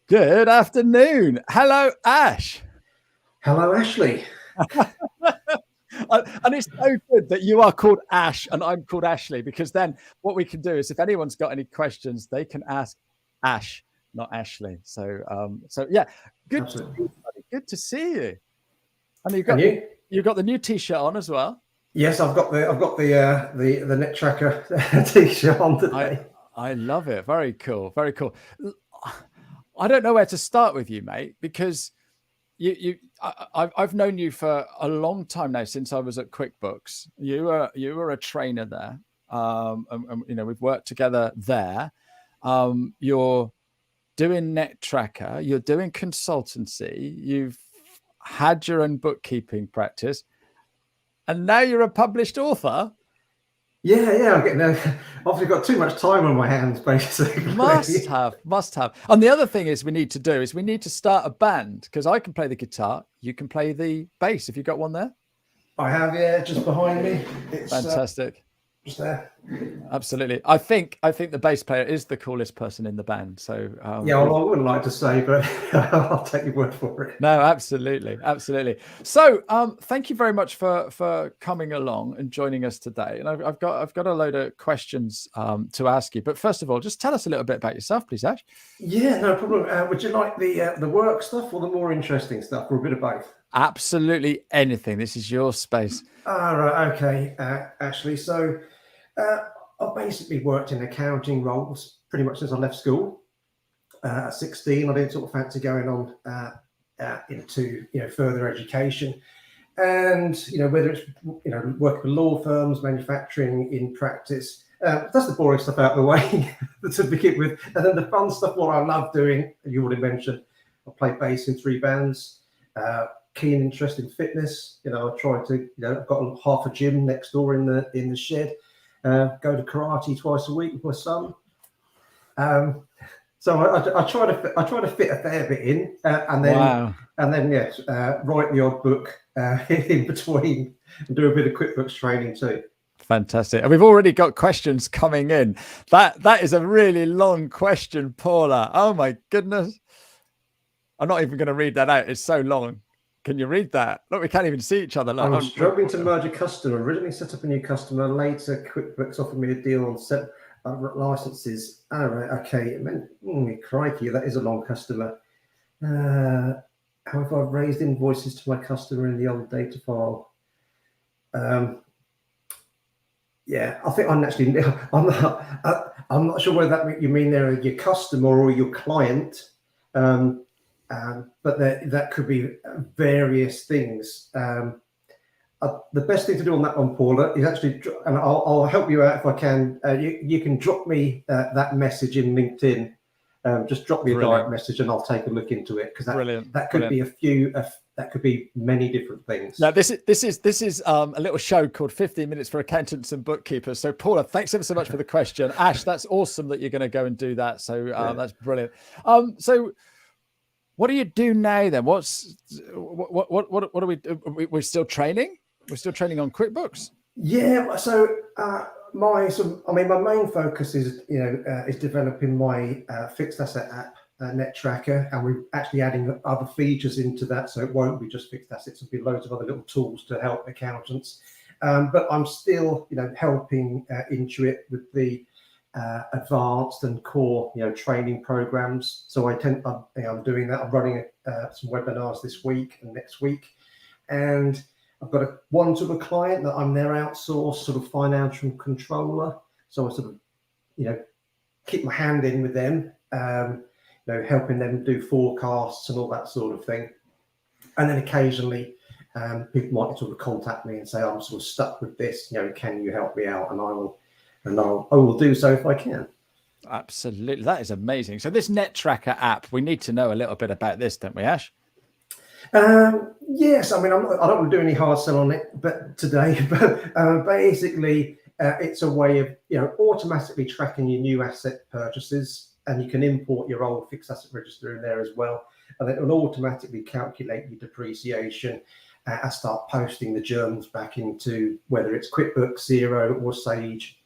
Good afternoon. Hello, Ash. Hello, Ashley. And it's so good that you are called Ash and I'm called Ashley, because then what we can do is if anyone's got any questions, they can ask Ash, not Ashley. So yeah, good Absolutely. to see you, buddy. Good to see you. And And you've got the new T-shirt on as well. Yes, I've got the net tracker T-shirt on today. I love it. Very cool. Very cool. I don't know where to start with you, mate, because I've known you for a long time now, since I was at QuickBooks. You were a trainer there, and we've worked together there. You're doing net tracker, you're doing consultancy, you've had your own bookkeeping practice, and now you're a published author. Yeah, I'm getting obviously got too much time on my hands, basically. Must have. And the other thing is we need to start a band, because I can play the guitar, you can play the bass if you've got one there. I have, yeah, just behind me. It's fantastic. Just there. Absolutely. I think the bass player is the coolest person in the band. So yeah, well, I wouldn't like to say, but I'll take your word for it. No, absolutely. So thank you very much for coming along and joining us today. And I've got a load of questions to ask you. But first of all, just tell us a little bit about yourself, please, Ash. Yeah, no problem. Would you like the work stuff or the more interesting stuff, or a bit of both? Absolutely anything. This is your space. Right, okay, Ashley. So I've basically worked in accounting roles pretty much since I left school. At 16, I didn't sort of fancy going on into further education, and whether it's working for law firms, manufacturing in practice. That's the boring stuff out of the way to begin with, and then the fun stuff. What I love doing, you already mentioned, I play bass in 3 bands. Keen interest in fitness. I try to. I've got half a gym next door in the shed. Go to karate twice a week with my son. So I try to fit a fair bit in, and then yes, write the odd book in between, and do a bit of QuickBooks training too. Fantastic. And we've already got questions coming in. That is a really long question, Paula. Oh my goodness. I'm not even going to read that out. It's so long. Can you read that? Look, we can't even see each other. I'm struggling to merge a customer. Originally set up a new customer. Later, QuickBooks offered me a deal on set licenses. All right, okay. It meant, crikey, that is a long customer. However, I've raised invoices to my customer in the old data file. Yeah, I think I'm not sure whether that you mean they're your customer or your client. But that could be various things. The best thing to do on that one, Paula, is actually, and I'll help you out if I can. You can drop me that message in LinkedIn. Just drop me a direct message, and I'll take a look into it, because that could be a few. That could be many different things. Now, this is a little show called 15 Minutes for Accountants and Bookkeepers. So, Paula, thanks ever so much for the question. Ash, that's awesome that you're going to go and do that. So that's brilliant. So, what do you do now then? What are we? We're still training. We're still training on QuickBooks. Yeah. So my main focus is developing my fixed asset app, net tracker, and we're actually adding other features into that, so it won't be just fixed assets. It'll be loads of other little tools to help accountants. But I'm still helping Intuit with the advanced and core training programs. So I'm doing that. I'm running some webinars this week and next week, and I've got one sort of client that I'm their outsourced sort of financial controller. So I sort of keep my hand in with them, helping them do forecasts and all that sort of thing. And then occasionally people might sort of contact me and say, I'm sort of stuck with this, can you help me out? And I will do so if I can. Absolutely. That is amazing. So this net tracker app, we need to know a little bit about this, don't we, Ash? Yes. I don't want to do any hard sell on it today, but basically it's a way of automatically tracking your new asset purchases, and you can import your old fixed asset register in there as well, and it will automatically calculate your depreciation and start posting the journals back into whether it's QuickBooks, Xero, or Sage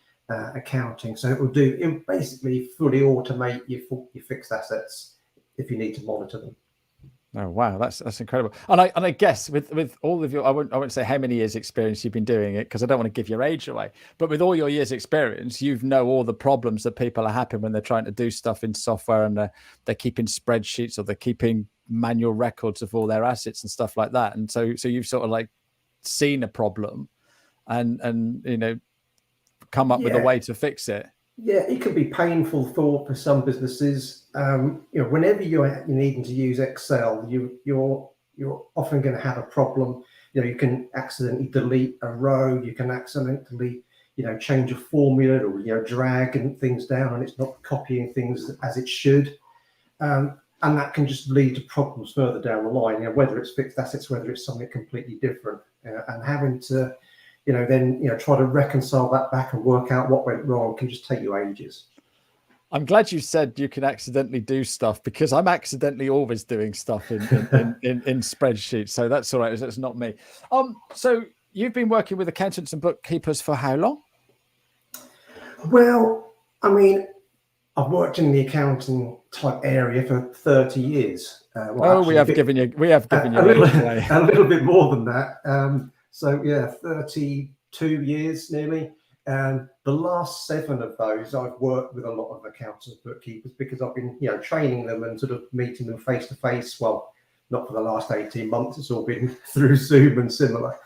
accounting. So it will basically fully automate your fixed assets if you need to monitor them. Oh wow, that's incredible. And I guess with all of your, I won't say how many years experience you've been doing it, because I don't want to give your age away. But with all your years experience, you know all the problems that people are having when they're trying to do stuff in software, and they're keeping spreadsheets, or they're keeping manual records of all their assets and stuff like that. And so you've sort of like seen a problem, and come up with a way to fix it. Yeah, it can be painful for some businesses. Whenever you're needing to use Excel, you're often going to have a problem. You can accidentally delete a row. You can accidentally, change a formula, or drag and things down, and it's not copying things as it should. And that can just lead to problems further down the line. Whether it's fixed assets, whether it's something completely different, and having to try to reconcile that back and work out what went wrong can just take you ages. I'm glad you said you can accidentally do stuff, because I'm accidentally always doing stuff in spreadsheets. So that's all right. That's not me. So you've been working with accountants and bookkeepers for how long? Well, I mean, I've worked in the accounting type area for 30 years. We have given you a little bit more than that. So yeah, 32 years nearly. The last 7 of those, I've worked with a lot of accountants, bookkeepers, because I've been, training them and sort of meeting them face to face. Well, not for the last 18 months. It's all been through Zoom and similar.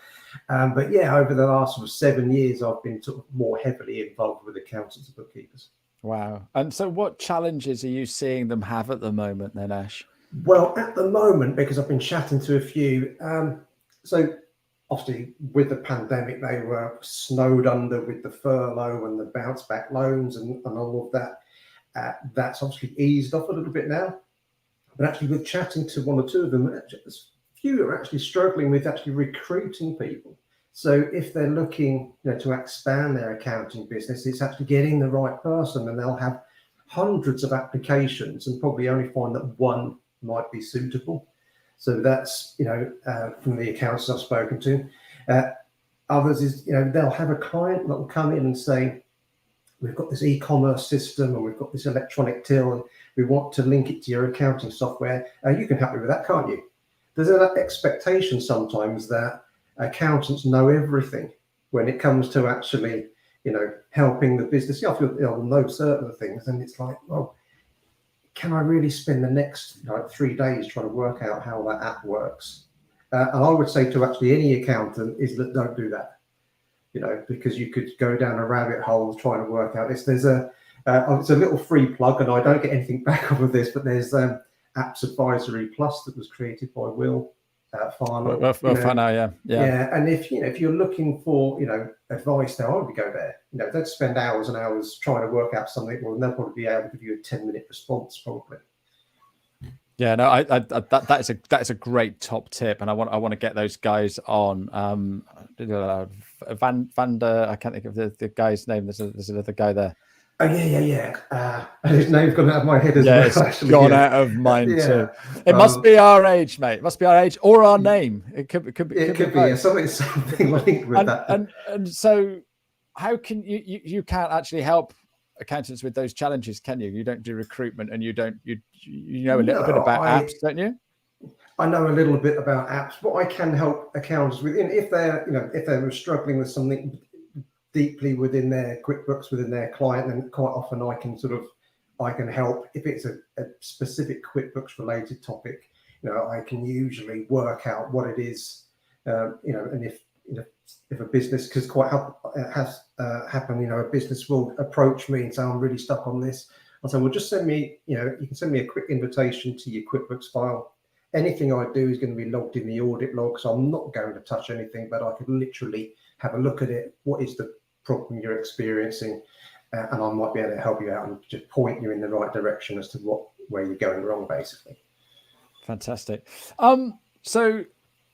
But yeah, over the last sort of 7 years, I've been sort of more heavily involved with accountants and bookkeepers. Wow. And so what challenges are you seeing them have at the moment then, Ash? Well, at the moment, because I've been chatting to a few, so obviously with the pandemic, they were snowed under with the furlough and the bounce back loans and all of that. That's obviously eased off a little bit now. But actually, with chatting to 1 or 2 of them, a few are actually struggling with actually recruiting people. So if they're looking to expand their accounting business, it's actually getting the right person, and they'll have hundreds of applications and probably only find that one might be suitable. So that's, from the accounts I've spoken to. Others is, they'll have a client that will come in and say, we've got this e-commerce system and we've got this electronic till, and we want to link it to your accounting software. You can help me with that, can't you? There's an expectation sometimes that accountants know everything when it comes to actually, helping the business. I feel they'll know certain things, and it's like, well, can I really spend the next 3 days trying to work out how that app works? And I would say to actually any accountant is that don't do that, because you could go down a rabbit hole trying to work out this. There's it's a little free plug, and I don't get anything back off of this, but there's Apps Advisory Plus that was created by Will Farnell. Yeah. And if you're looking for advice now, I would go there. They'd spend hours and hours trying to work out something. Well, they'll probably be able to give you a 10-minute response, probably. Yeah, no, that is a great top tip, and I want to get those guys on. Vander, I can't think of the guy's name. There's another guy there. Oh yeah. His name's gone out of my head as well. It's actually gone out of mine too. It must be our age, mate. It must be our age or our name. It could be something linked with that. And so, how can you can't actually help accountants with those challenges, can you? You don't do recruitment, and you know a little bit about apps, don't you? I know a little bit about apps. What I can help accountants with, if they're struggling with something deeply within their QuickBooks, within their client, then quite often I can help. If it's a specific QuickBooks related topic, I can usually work out what it is, and if a business, because quite has happened, a business will approach me and say, I'm really stuck on this. I'll say, well, just send me, you can send me a quick invitation to your QuickBooks file. Anything I do is going to be logged in the audit log, so I'm not going to touch anything, but I could literally have a look at it. What is the problem you're experiencing? And I might be able to help you out and just point you in the right direction as to where you're going wrong, basically. Fantastic. So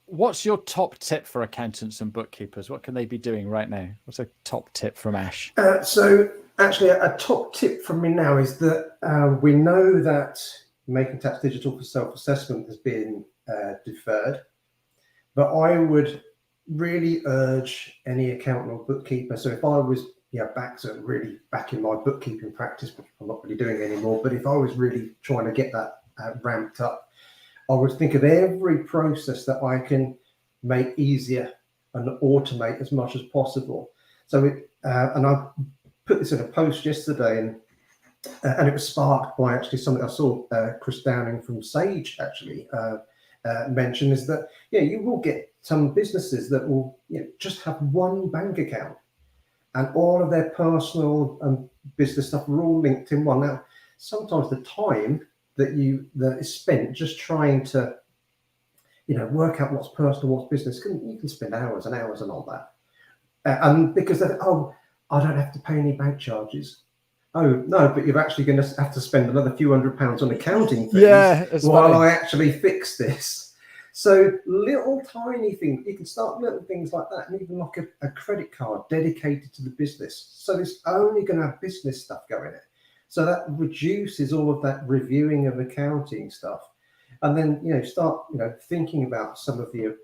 what's your top tip for accountants and bookkeepers? What can they be doing right now? What's a top tip from Ash? So actually, a top tip from me now is that we know that Making Tax Digital for self-assessment has been deferred, but I would really urge any accountant or bookkeeper. So if I was back in my bookkeeping practice, which I'm not really doing anymore, but if I was really trying to get that ramped up, I would think of every process that I can make easier and automate as much as possible. So and I put this in a post yesterday, and it was sparked by actually something I saw Chris Downing from Sage actually mention, is that you will get some businesses that will just have one bank account, and all of their personal and business stuff are all linked in one. Now, sometimes the time that is spent just trying to work out what's personal, what's business, you can spend hours and hours and all that. And because I don't have to pay any bank charges. Oh no, but you're actually going to have to spend another few £100s on accounting fees while I actually fix this. So little tiny things, you can start little things like that, and even like a credit card dedicated to the business. So it's only going to have business stuff going in. So that reduces all of that reviewing of accounting stuff. And then start thinking about some of the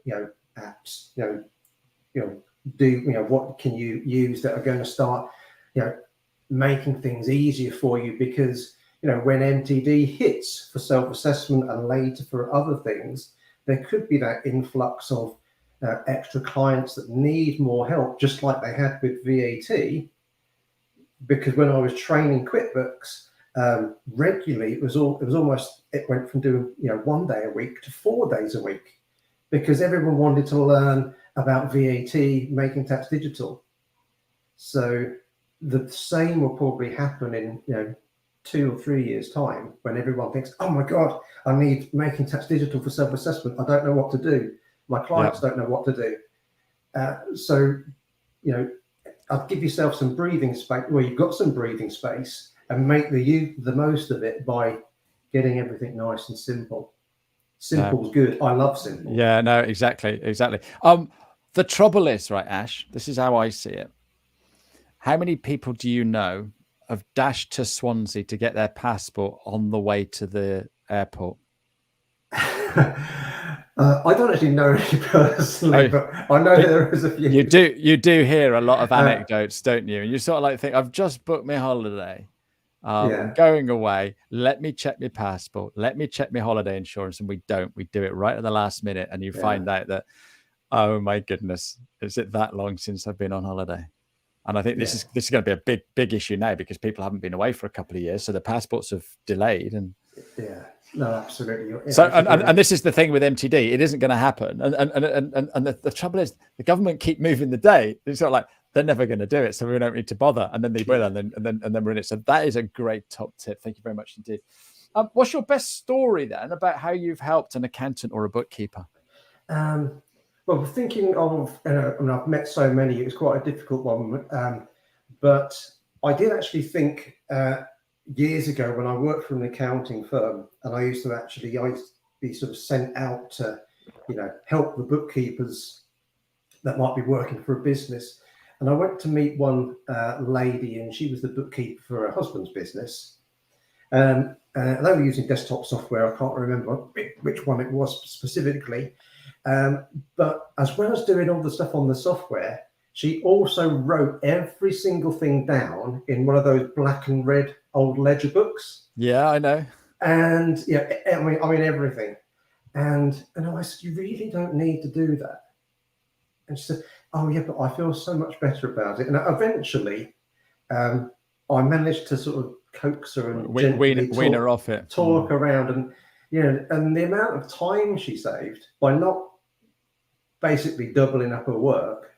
apps, what can you use that are going to start making things easier for you, because when MTD hits for self-assessment and later for other things, there could be that influx of extra clients that need more help, just like they had with VAT. Because when I was training QuickBooks regularly, it went from doing 1 day a week to 4 days a week, because everyone wanted to learn about VAT, making tax digital. So the same will probably happen in 2 or 3 years time, when everyone thinks, oh my God, I need making tax digital for self-assessment. I don't know what to do. My clients don't know what to do. So I'd give yourself some breathing space. Well, you've got some breathing space, and make the most of it by getting everything nice and simple. Simple's good. I love simple. Yeah, no, exactly. The trouble is, right, Ash, this is how I see it. How many people do you know have dashed to Swansea to get their passport on the way to the airport? I don't actually know any personally, but I know there is a few. You do hear a lot of anecdotes, don't you? And you sort of like think, I've just booked my holiday. I'm going away. Let me check my passport. Let me check my holiday insurance. And we don't. We do it right at the last minute. And you find out that, oh my goodness, is it that long since I've been on holiday? And I think this is going to be a big issue now, because people haven't been away for a couple of years, so the passports have delayed. And no, absolutely. So and this is the thing with MTD, it isn't going to happen. And the trouble is, the government keep moving the date. It's sort of like, they're never going to do it, so we don't need to bother. And then they will, and then we're in it. So that is a great top tip. Thank you very much indeed. What's your best story then about how you've helped an accountant or a bookkeeper? Well, thinking of, I've met so many, it was quite a difficult one. But I did actually think years ago, when I worked for an accounting firm, and I used to be sort of sent out to, help the bookkeepers that might be working for a business. And I went to meet one lady, and she was the bookkeeper for her husband's business. They were using desktop software. I can't remember which one it was specifically. But as well as doing all the stuff on the software, she also wrote every single thing down in one of those black and red old ledger books. Yeah, I know. And I mean everything. And I said, you really don't need to do that. And she said, oh yeah, but I feel so much better about it. And eventually, I managed to sort of coax her and wean her off it, talk around, and and the amount of time she saved by not basically doubling up her work,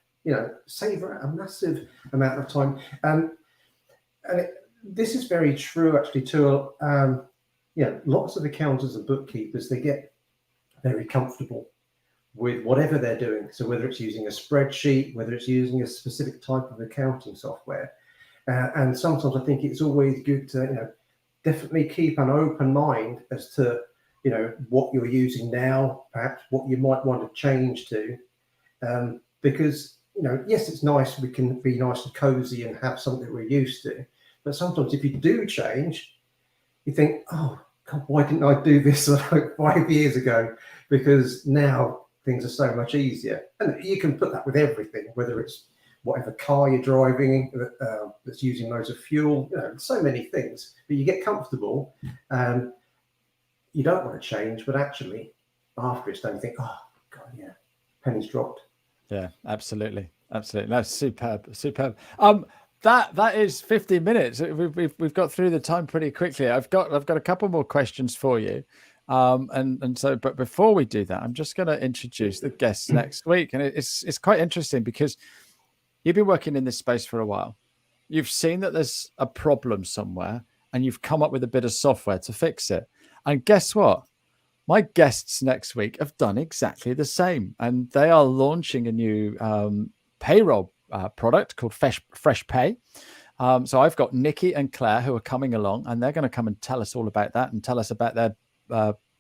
save her a massive amount of time. And this is very true actually to lots of accountants and bookkeepers. They get very comfortable with whatever they're doing. So whether it's using a spreadsheet, whether it's using a specific type of accounting software, and sometimes I think it's always good to definitely keep an open mind as to what you're using now, perhaps what you might want to change to, because yes, it's nice, we can be nice and cozy and have something we're used to, but sometimes if you do change, you think, oh God, why didn't I do this like 5 years ago? Because now things are so much easier. And you can put that with everything, whether it's whatever car you're driving that's using loads of fuel, so many things. But you get comfortable, you don't want to change, but actually after it's done, you think, oh God, yeah, pennies dropped. Yeah, absolutely. Absolutely. That's superb. Superb. That is 50 minutes. We've got through the time pretty quickly. I've got a couple more questions for you. But before we do that, I'm just going to introduce the guests next week. And it's quite interesting because you've been working in this space for a while. You've seen that there's a problem somewhere and you've come up with a bit of software to fix it. And guess what? My guests next week have done exactly the same. And they are launching a new payroll product called Fresh Pay. So I've got Nikki and Claire who are coming along, and they're going to come and tell us all about that and tell us about their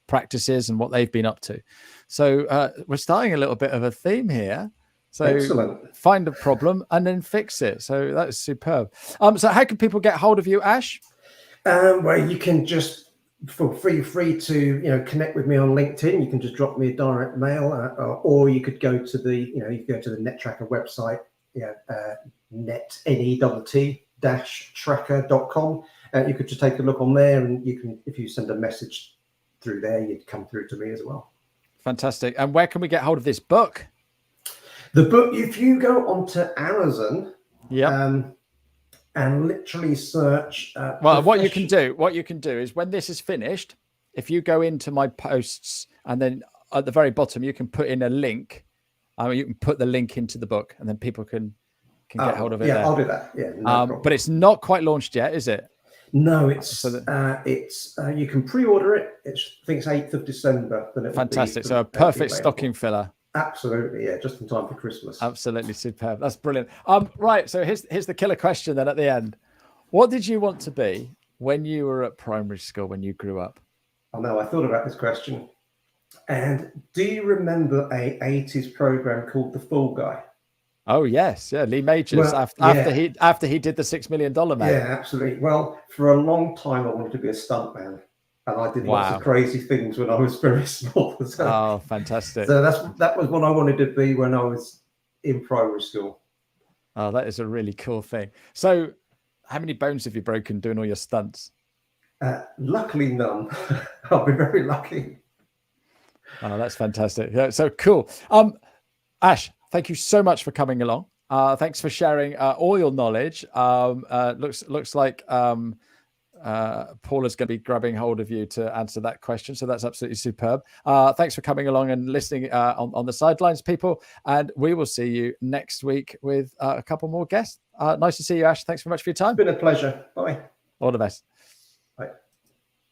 practices and what they've been up to. So we're starting a little bit of a theme here. So Excellent. Find a problem and then fix it. So that's superb. So how can people get hold of you, Ash? Well, you can just feel free to connect with me on LinkedIn. You can just drop me a direct mail, or you could go to the NetTracker website, net-tracker.com. You could just take a look on there, and you can, if you send a message through there, you'd come through to me as well. Fantastic. And where can we get hold of this book? The book, if you go onto Amazon, yeah. And literally search. What you can do is, when this is finished, if you go into my posts and then at the very bottom, you can put in a link. You can put the link into the book, and then people can get hold of it. Yeah, there. I'll do that. Yeah, no problem. But it's not quite launched yet, is it? No, it's you can pre-order it. I think it's 8th of December. Fantastic. So a perfect stocking filler. Absolutely, yeah, just in time for Christmas. Absolutely superb. That's brilliant. Right, so here's the killer question then at the end. What did you want to be when you were at primary school, when you grew up? I know, I thought about this question. And do you remember a 80s program called The Fall Guy? Oh yes, yeah, Lee Majors. After he did the $6 Million Man. Yeah, absolutely. Well, for a long time I wanted to be a stuntman. And I did lots of crazy things when I was very small. So, fantastic. So that was what I wanted to be when I was in primary school. Oh, that is a really cool thing. So how many bones have you broken doing all your stunts? Luckily none. I'll be very lucky. Oh, that's fantastic. Yeah, so cool. Ash, thank you so much for coming along. Thanks for sharing all your knowledge. Looks like Paula's going to be grabbing hold of you to answer that question. So that's absolutely superb. Thanks for coming along and listening on the sidelines, people. And we will see you next week with a couple more guests. Nice to see you, Ash. Thanks very much for your time. It's been a pleasure. Bye. All the best.